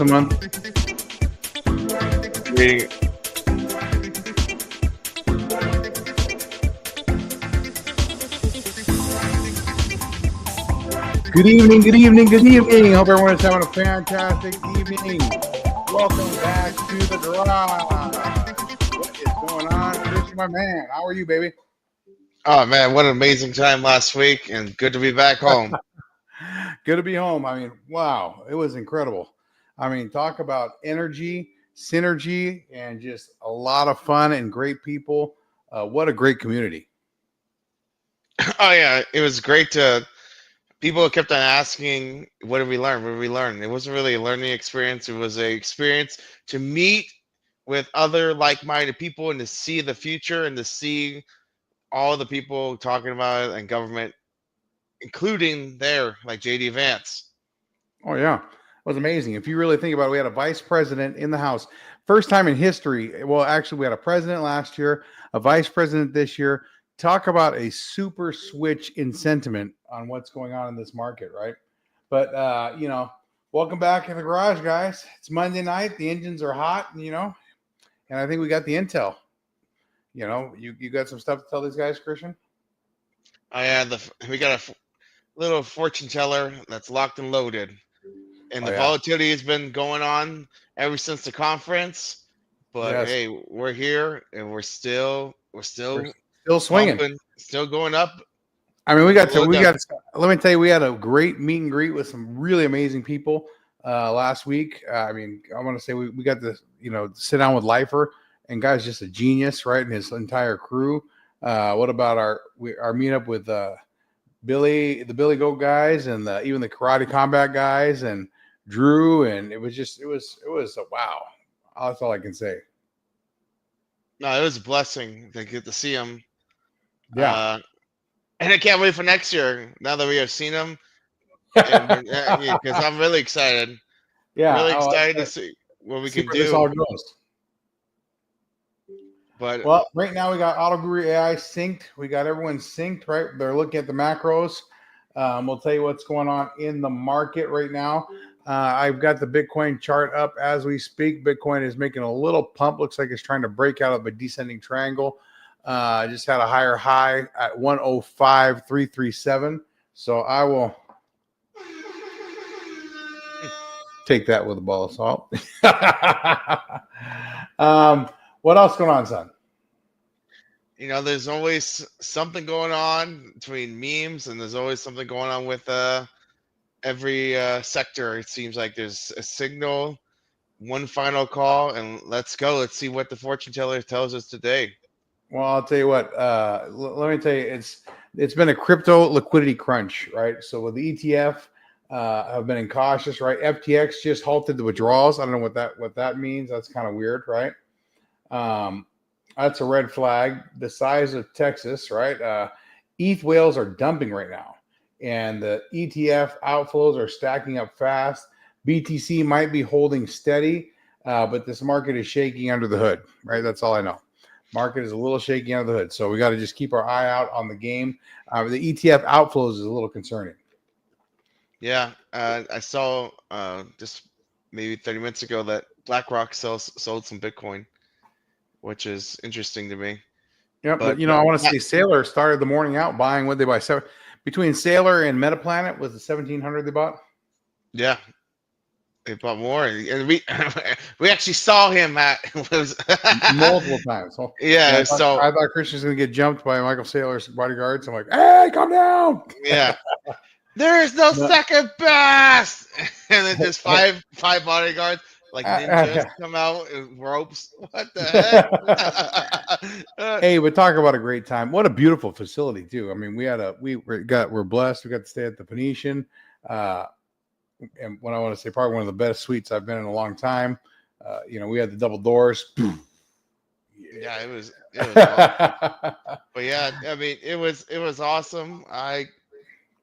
a month. Good evening, good evening, good evening. Hope everyone is having a fantastic evening. Welcome back to the garage. What is going on, Christian, my man? How are you, baby? Oh man, what an amazing time last week, and good to be back home. Good to be home. I mean, wow, it was incredible. I mean, talk about energy, synergy, and just a lot of fun and great people. What a great community. Oh yeah, it was great to. People kept on asking, "What did we learn? What did we learn?" It wasn't really a learning experience. It was an experience to meet with other like-minded people and to see the future and to see all the people talking about it and government, including there like JD Vance. Oh, yeah. It was amazing. If you really think about it, we had a vice president in the House. First time in history. Well, actually, we had a president last year, a vice president this year. Talk about a super switch in sentiment on what's going on in this market, right? But, welcome back to the garage, guys. It's Monday night. The engines are hot, and I think we got the intel. You got some stuff to tell these guys, Christian? We got a little fortune teller that's locked and loaded. And the volatility has been going on ever since the conference. But hey, we're here and we're still swinging, pumping, still going up. I mean, let me tell you, we had a great meet and greet with some really amazing people last week. I mean, I want to say we got to, sit down with Lifer, and guy's just a genius, right? And his entire crew. What about our meetup with Billy, the Billy Goat guys, and even the Karate Combat guys, and Drew, and it was a wow. That's all I can say. No, it was a blessing to get to see him. Yeah. And I can't wait for next year. Now that we have seen him, because I'm really excited. Yeah, really excited to see what we can do. This all goes. But right now we got AutoGuruAI synced. We got everyone synced, right? They're looking at the macros. We'll tell you what's going on in the market right now. I've got the Bitcoin chart up as we speak. Bitcoin is making a little pump. Looks like it's trying to break out of a descending triangle. Just had a higher high at 105,337. So I will take that with a ball of salt. What else going on, son? There's always something going on between memes, and there's always something going on with every sector. It seems like there's a signal, one final call, and let's go. Let's see what the fortune teller tells us today. Well, I'll tell you what. Let me tell you, it's been a crypto liquidity crunch, right? So with the ETF, have been cautious, right? FTX just halted the withdrawals. I don't know what that means. That's kind of weird, right? That's a red flag. The size of Texas, right? ETH whales are dumping right now, and the ETF outflows are stacking up fast. BTC might be holding steady, but this market is shaking under the hood, right? That's all I know. Market is a little shaky under the hood, so we got to just keep our eye out on the game. The ETF outflows is a little concerning. Yeah, I saw just maybe 30 minutes ago that BlackRock sold some Bitcoin, which is interesting to me. Yeah, but I want to say Sailor started the morning out buying what they buy. So between Sailor and Metaplanet was the 1,700 they bought. Yeah, they bought more, and we actually saw him multiple times. So, yeah, I thought Christian was going to get jumped by Michael Saylor's bodyguards. I'm like, hey, come down. Yeah. There is no second best, and then just five bodyguards like ninjas come out with ropes. What the heck? Hey, but talk about a great time. What a beautiful facility too. I mean, we're blessed. We got to stay at the Venetian, and what I want to say, probably one of the best suites I've been in a long time. We had the double doors. Yeah, it was awesome. But yeah, I mean, it was awesome. I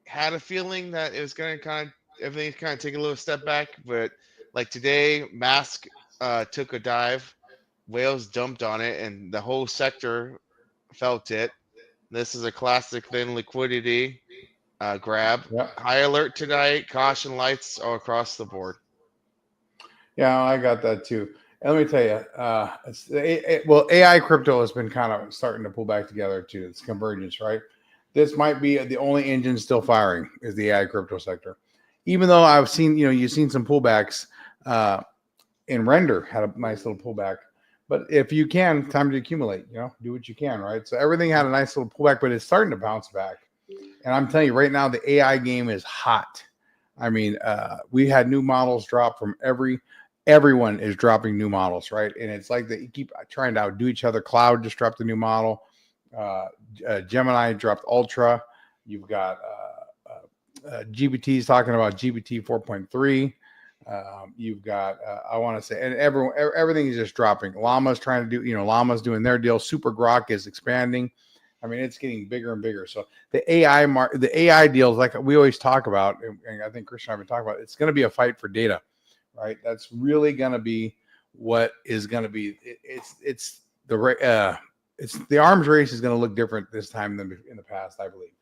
had a feeling that it was going to everything kind of take a little step back, but like today, Mask took a dive, whales dumped on it, and the whole sector felt it. This is a classic thin liquidity grab. Yep. High alert tonight, caution lights all across the board. Yeah, I got that too. And let me tell you, well, AI crypto has been kind of starting to pull back together too. It's convergence, right? This might be the only engine still firing is the AI crypto sector. Even though I've seen, you've seen some pullbacks. In render had a nice little pullback, but if you can, time to accumulate. Do what you can, right? So everything had a nice little pullback, but it's starting to bounce back. And I'm telling you right now, the AI game is hot. I mean, we had new models drop from everyone is dropping new models, right? And it's like they keep trying to outdo each other. Cloud just dropped a new model. Gemini dropped Ultra. You've got GBT's talking about GBT 4.3. You've got I want to say, and everything is just dropping. Llama's trying to do, Llama's doing their deal. Super Grok is expanding. I mean, it's getting bigger and bigger. So the AI deals, like we always talk about, and I think Christian and I have been talking about, it's going to be a fight for data, right? That's really going to be what is going to be. It's the arms race is going to look different this time than in the past, I believe,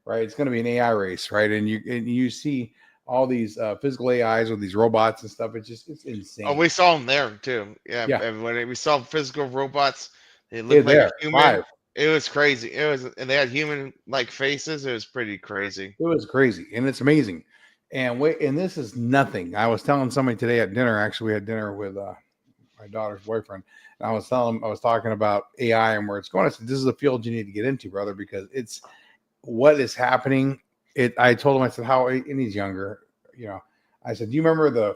right? It's going to be an AI race, right? And you see all these physical AIs with these robots and stuff. It's insane. Oh, we saw them there too. Yeah. When we saw physical robots, they looked like human. Live. It was crazy. And they had human-like faces. It was pretty crazy. It was crazy, and it's amazing. And this is nothing. I was telling somebody today at dinner. Actually, we had dinner with my daughter's boyfriend, and I was talking about AI and where it's going. I said, "This is a field you need to get into, brother, because it's what is happening." I told him, I said, "How?" And he's younger, I said, "Do you remember the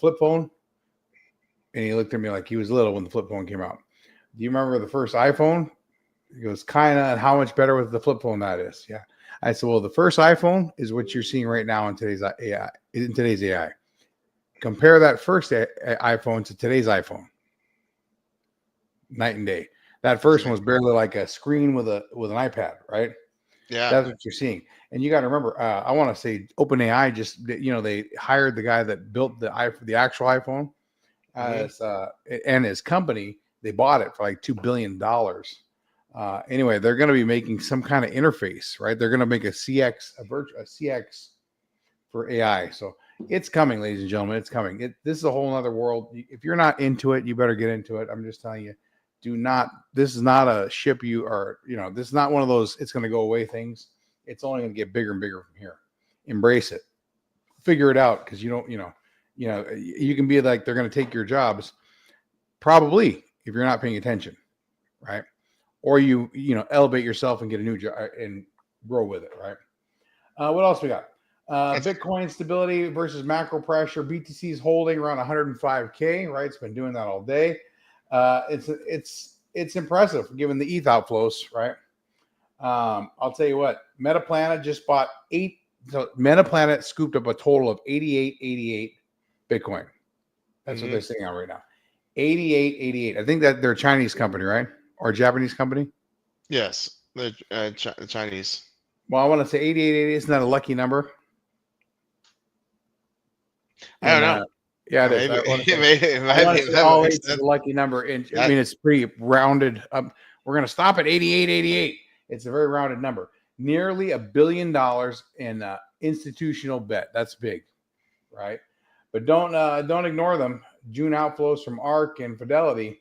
flip phone?" And he looked at me like he was little when the flip phone came out. Do you remember the first iPhone? He goes, kind of, and how much better with the flip phone that is. Yeah. I said, well, the first iPhone is what you're seeing right now in today's AI. Compare that first iPhone to today's iPhone. Night and day. That first one was barely like a screen with an iPad, right? Yeah. That's what you're seeing. And you got to remember, I want to say OpenAI just, they hired the guy that built the actual iPhone and his company. They bought it for like $2 billion. Anyway, they're going to be making some kind of interface, right? They're going to make a CX for AI. So it's coming, ladies and gentlemen. It's coming. This is a whole other world. If you're not into it, you better get into it. I'm just telling you, this is not a ship this is not one of those, it's going to go away things. It's only going to get bigger and bigger from here. Embrace it. Figure it out. Because you can be like, they're going to take your jobs. Probably if you're not paying attention, right? Or you elevate yourself and get a new job and grow with it, right? What else we got? Bitcoin stability versus macro pressure. BTC is holding around 105K, right? It's been doing that all day. It's impressive given the ETH outflows, right? I'll tell you what, Metaplanet just bought Metaplanet scooped up a total of 88 Bitcoin. That's what they're sitting on right now. 88. I think that they're a Chinese company, right? Or a Japanese company? Yes, the Chinese. Well, I want to say 88. Isn't that a lucky number? I don't know. Yeah, it is. Maybe always is a lucky number. And I mean, it's pretty rounded up. We're going to stop at 88. It's a very rounded number. Nearly $1 billion in institutional bet. That's big, right? But don't ignore them. June outflows from ARK and Fidelity.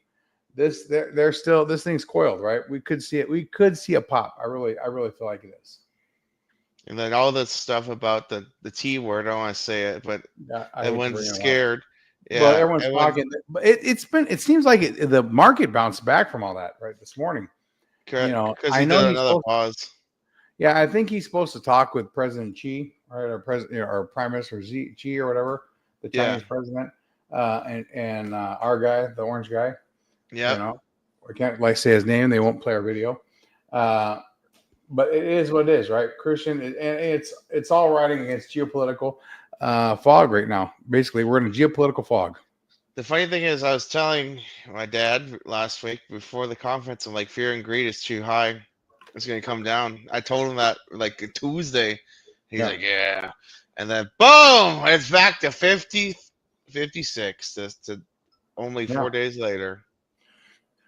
They're still, this thing's coiled, right? We could see it. We could see a pop. I really feel like it is. And then all this stuff about the T word, I don't want to say it, but everyone's scared. Yeah, well, everyone's talking. But it seems like the market bounced back from all that right this morning. Because I know he's another pause. Yeah, I think he's supposed to talk with President Xi, right, or or Prime Minister Xi or whatever, the Chinese president, and our guy, the orange guy. Yeah, I can't say his name; they won't play our video. But it is what it is, right, Christian? And it's all riding against geopolitical fog right now. Basically, we're in a geopolitical fog. The funny thing is, I was telling my dad last week before the conference, I'm like, fear and greed is too high. It's going to come down. I told him that like a Tuesday. He's like, yeah. And then, boom, it's back to 50, 56 to only 4 days later.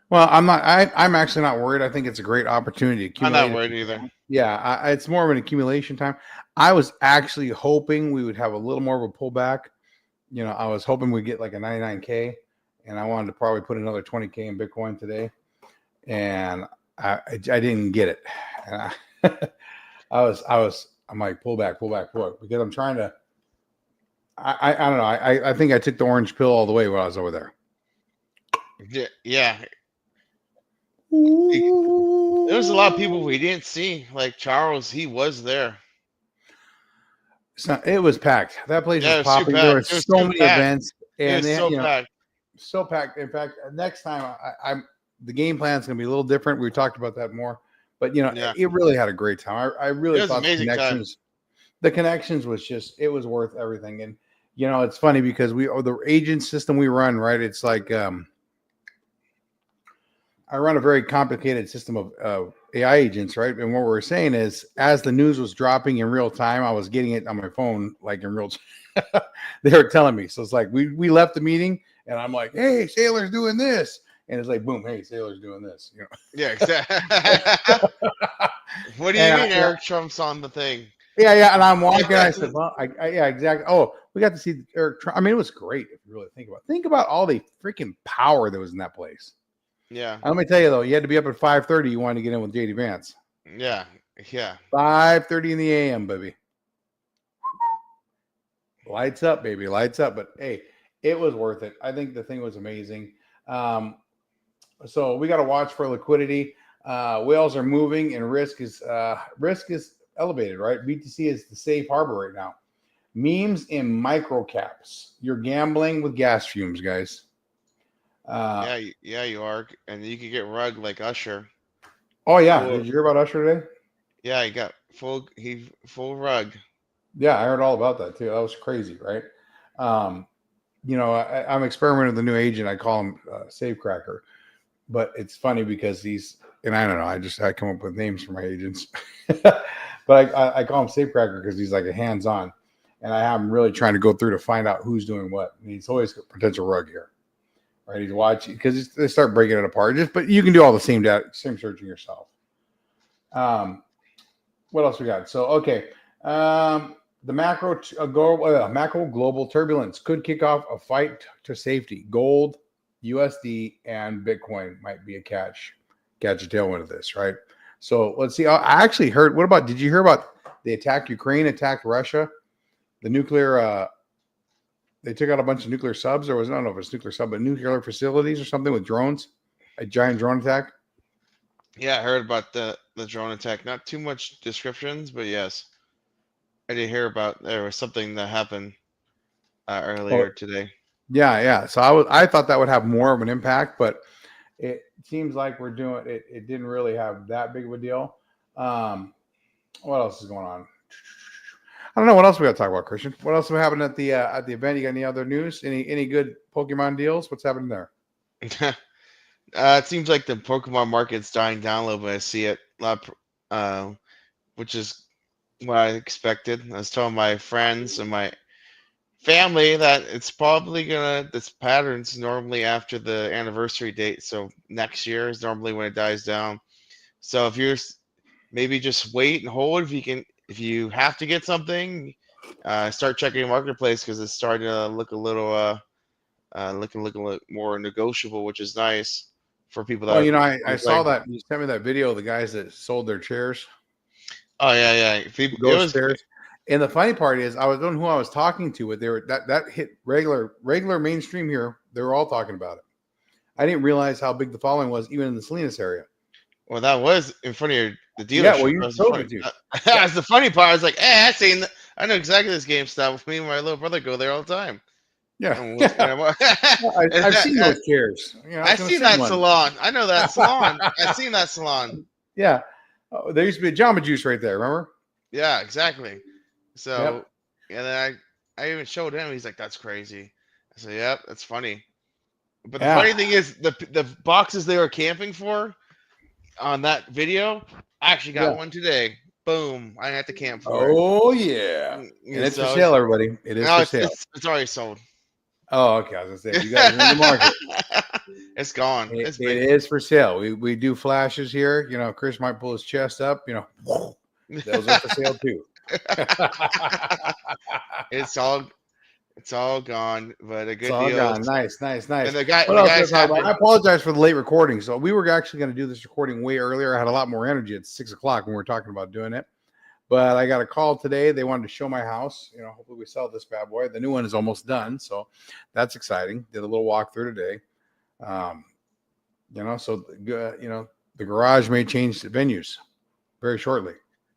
Well, I'm actually not worried. I think it's a great opportunity to accumulate. I'm not worried either. Yeah, it's more of an accumulation time. I was actually hoping we would have a little more of a pullback, I was hoping we'd get like a 99K, and I wanted to probably put another 20K in Bitcoin today, and I didn't get it. And I'm like, pull back, because I'm trying to. I don't know. I think I took the orange pill all the way while I was over there. Yeah. There was a lot of people we didn't see, like Charles. He was there. It was packed. That place was popping. There were so many events, and it was packed. So packed. In fact, next time I'm the game plan is going to be a little different. We talked about that more, but it really had a great time. I really thought the connections was just, it was worth everything. And it's funny because the agent system we run, right? It's like I run a very complicated system of AI agents, right? And what we're saying is, as the news was dropping in real time, I was getting it on my phone, like in real time. They were telling me. So it's like we left the meeting, and I'm like, "Hey, Sailor's doing this," and it's like, "Boom, hey, Sailor's doing this." Yeah, exactly. What do you mean, Eric Trump's on the thing? Yeah, and I'm walking. I said, "Well, yeah, exactly." Oh, we got to see Eric Trump. I mean, it was great if you really think about all the freaking power that was in that place. Yeah. Let me tell you though, you had to be up at 5:30. You wanted to get in with JD Vance. Yeah. 5:30 in the AM, baby. Lights up, baby, lights up. But hey, it was worth it. I think the thing was amazing. So we got to watch for liquidity. Whales are moving, and risk is elevated, right? BTC is the safe harbor right now. Memes in micro caps. You're gambling with gas fumes, guys. Yeah, you are, and you could get rug like USHER. Oh yeah, did you hear about USHER today? Yeah, he got full rug. Yeah, I heard all about that too. That was crazy, right? I'm experimenting with a new agent. I call him Safecracker, but it's funny because and I don't know. I come up with names for my agents, but I call him Safecracker because he's like a hands-on, and I have him really trying to go through to find out who's doing what. And he's always got potential rug here. Right, he's watching because they start breaking it apart. But you can do all the same searching yourself. What else we got? So okay, the macro global turbulence could kick off a fight to safety. Gold, USD, and Bitcoin might be a catch a tailwind of this, right? So let's see. I actually heard. Did you hear about the attack? Ukraine attacked Russia. The nuclear. They took out a bunch of nuclear subs, I don't know if it's nuclear sub, but nuclear facilities or something with drones, a giant drone attack. Yeah, I heard about the drone attack. Not too much descriptions, but yes, I did hear about there was something that happened earlier today. Yeah. So I thought that would have more of an impact, but it seems like we're doing it. It didn't really have that big of a deal. What else is going on? I don't know what else we got to talk about, Christian. What else happened at the event? You got any other news? Any good Pokemon deals? What's happening there? It seems like the Pokemon market's dying down a little bit. I see it, which is what I expected. I was telling my friends and my family that it's probably this pattern's normally after the anniversary date. So next year is normally when it dies down. So if you're maybe just wait and hold if you have to get something, start checking marketplace because it's starting to look a little more negotiable, which is nice for people that. Well, I saw that you sent me that video of the guys that sold their chairs. Oh yeah. Chairs. And the funny part is, I was wondering who I was talking to, but they were that hit regular mainstream here. They were all talking about it. I didn't realize how big the following was, even in the Salinas area. Well, that was in front of the dealership. Yeah, well, you told me to. That's the funny part. I was like, hey, I know exactly this GameStop. Me and my little brother go there all the time. Yeah. I've seen those chairs. I've seen that salon. I know that salon. I've seen that salon. Yeah. There used to be a Jamba Juice right there, remember? Yeah, exactly. So, and then I even showed him. He's like, that's crazy. I said, yep, that's funny. But the funny thing is, the boxes they were camping for on that video, I actually got one today. Boom. I had to camp for it. Oh, yeah. And it's for sale, everybody. It is for sale. It's already sold. Oh, okay. I was going to say, you guys are in the market. It's gone. It is for sale. We do flashes here. Chris might pull his chest up. Those are for sale too. It's all It's all gone, but a It's good all deal. gone. Nice. And the What else did guy's I talk about? happy. I apologize for the late recording. So we were actually going to do this recording way earlier. I had a lot more energy at 6 o'clock when we were talking about doing it. But I got a call today. They wanted to show my house. Hopefully we sell this bad boy. The new one is almost done. So that's exciting. Did a little walkthrough today. So the garage may change the venues very shortly.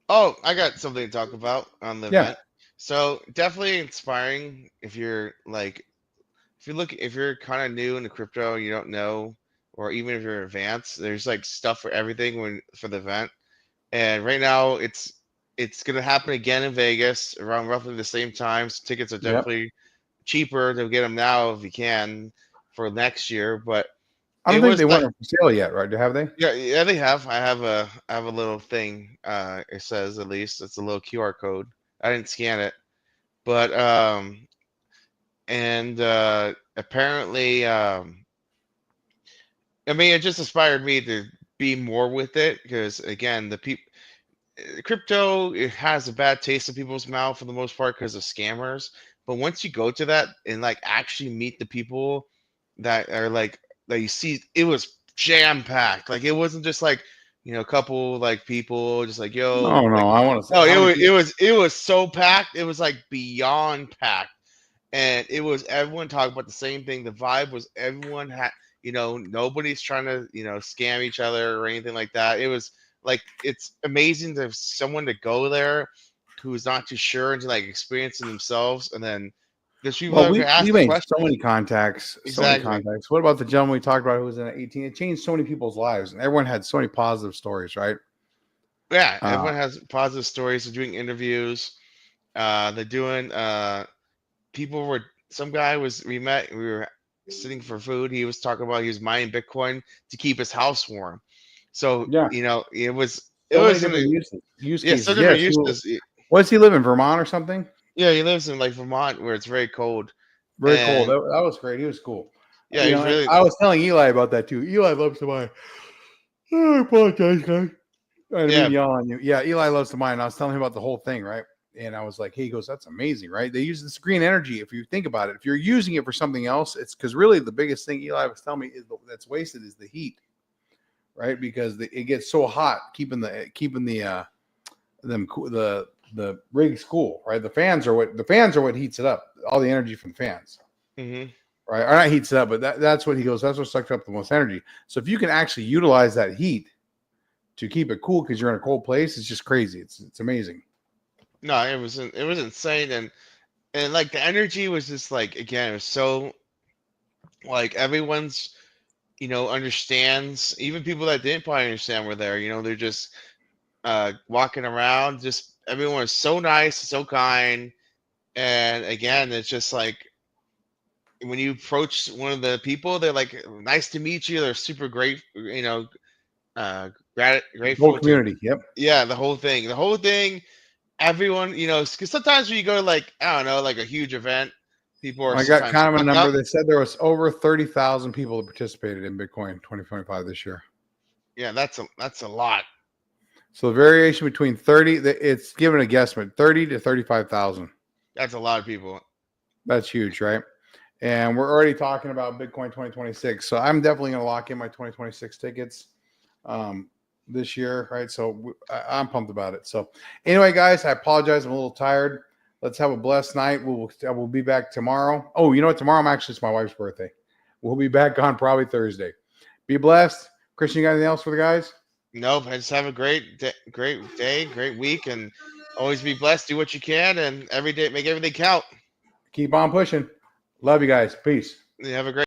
Oh, I got something to talk about on the Yeah. event. So definitely inspiring if you're kind of new into crypto and you don't know, or even if you're advanced, there's like stuff for everything for the event. And right now it's gonna happen again in Vegas around roughly the same time. So tickets are definitely cheaper to get them now if you can for next year. But I don't it think was they like, went for sale yet, right? Have they? yeah, they have. I have a little thing. It says, at least it's a little QR code. I didn't scan it, but and apparently, I mean, it just inspired me to be more with it because, again, the people, crypto, it has a bad taste in people's mouth for the most part because of scammers. But once you go to that and like actually meet the people that are like that you see, it was jam packed. Like it wasn't just like a couple like people just like, yo, Oh like, no, I want to say no, how many people. it was so packed. It was like beyond packed, and it was everyone talking about the same thing. The vibe was everyone had, nobody's trying to scam each other or anything like that. It was like, it's amazing to have someone to go there who's not too sure and to like experience it themselves, and then there's people Well, that can we ask the made question. so many contacts, Exactly. What about the gentleman we talked about who was in 18? It changed so many people's lives, and everyone had so many positive stories, right? Yeah, Uh, everyone has positive stories. They're doing interviews. They're doing. People were. Some guy was. We met. We were sitting for food. He was talking about he was mining Bitcoin to keep his house warm. So yeah, it was. It so many was. different use Yeah, so cases. different Yes. uses. What's he live in Vermont or something? Yeah, he lives in like Vermont where it's very cold. Very cool. And That was great. He was cool. yeah, he's And really. I was telling Eli about that too. Eli loves to mine. I apologize, guys. I didn't mean Yeah. to yell on you. Yeah, Eli loves to mine. I was telling him about the whole thing, right? And I was like, hey, he goes, that's amazing, right? They use this green energy. If you think about it, if you're using it for something else, it's because really the biggest thing Eli was telling me is that's wasted is the heat, right? Because it gets so hot keeping the rigs cool, right? The fans are what heats it up. All the energy from the fans. Mm-hmm. Right, or not heats it up, but that's what he goes. That's what sucks up the most energy. So if you can actually utilize that heat to keep it cool because you're in a cold place, it's just crazy. It's amazing. No, it was insane, and like the energy was just like, again, it was so like everyone's understands, even people that didn't probably understand were there. They're just walking around. Just everyone was so nice, so kind, and again, it's just like when you approach one of the people, they're like, nice to meet you. They're super great, Whole grateful to. community. Yep. Yeah, the whole thing. Everyone, because sometimes when you go to, like, I don't know, like a huge event, people are I got sometimes kind of a stuck number. up. They said there was over 30,000 people that participated in Bitcoin 2025 this year. Yeah, that's a lot. So the variation between 30, it's given a guesstimate, 30 to 35,000. That's a lot of people. That's huge, right? And we're already talking about Bitcoin 2026. So I'm definitely going to lock in my 2026 tickets this year, right? So I'm pumped about it. So anyway, guys, I apologize. I'm a little tired. Let's have a blessed night. We'll be back tomorrow. Oh, you know what? Tomorrow it's my wife's birthday. We'll be back on probably Thursday. Be blessed. Christian, you got anything else for the guys? Nope. I just have a great day, great week, and always be blessed. Do what you can, and every day make everything count. Keep on pushing. Love you guys. Peace. You have a great